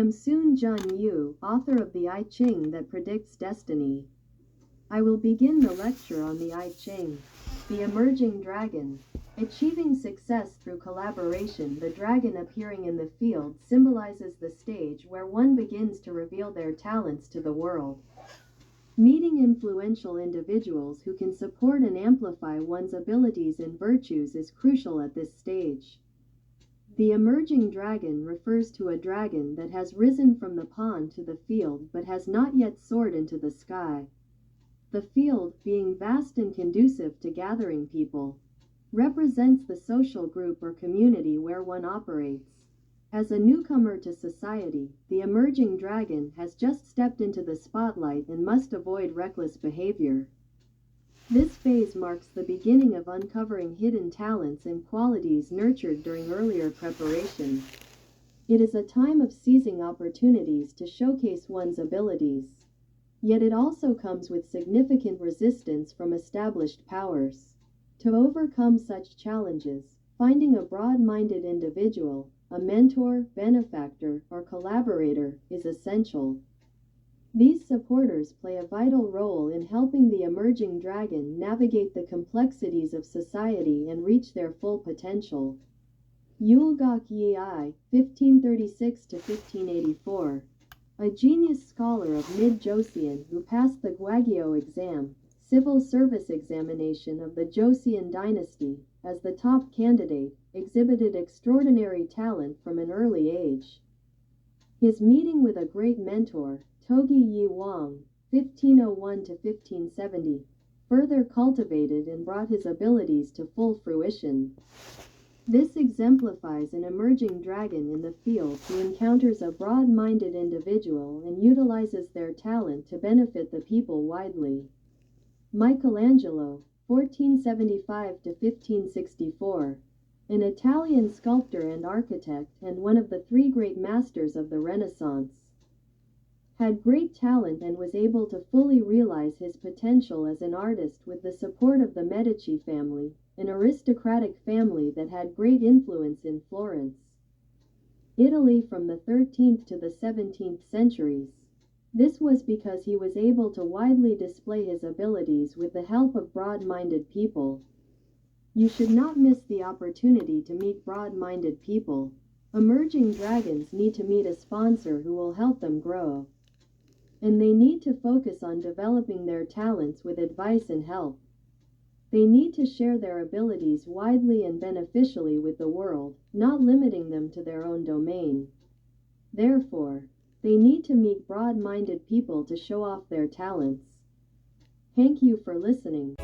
am Soon-Geun Yoo, author of the I Ching that predicts destiny. I will begin the lecture on the I Ching. The emerging dragon. Achieving success through collaboration. The dragon appearing in the field symbolizes the stage where one begins to reveal their talents to the world. Meeting influential individuals who can support and amplify one's abilities and virtues is crucial at this stage. The emerging dragon refers to a dragon that has risen from the pond to the field but has not yet soared into the sky. The field, being vast and conducive to gathering people, represents the social group or community where one operates. As a newcomer to society, the emerging dragon has just stepped into the spotlight and must avoid reckless behavior. This phase marks the beginning of uncovering hidden talents and qualities nurtured during earlier preparation. It is a time of seizing opportunities to showcase one's abilities. Yet it also comes with significant resistance from established powers. To overcome such challenges, finding a broad-minded individual, a mentor, benefactor, or collaborator, is essential. These supporters play a vital role in helping the emerging dragon navigate the complexities of society and reach their full potential. Yulgok Yi, 1536–1584. A genius scholar of mid-Joseon who passed the Gwagyo exam, civil service examination of the Joseon dynasty, as the top candidate, exhibited extraordinary talent from an early age. His meeting with a great mentor, Togi Yi Wang, 1501–1570, further cultivated and brought his abilities to full fruition. This exemplifies an emerging dragon in the field who encounters a broad-minded individual and utilizes their talent to benefit the people widely. Michelangelo, 1475–1564, an Italian sculptor and architect and one of the three great masters of the Renaissance, had great talent and was able to fully realize his potential as an artist with the support of the Medici family, an aristocratic family that had great influence in Florence, Italy from the 13th to the 17th centuries. This was because he was able to widely display his abilities with the help of broad-minded people. You should not miss the opportunity to meet broad-minded people. Emerging dragons need to meet a sponsor who will help them grow. And they need to focus on developing their talents with advice and help. They need to share their abilities widely and beneficially with the world, not limiting them to their own domain. Therefore, they need to meet broad-minded people to show off their talents. Thank you for listening.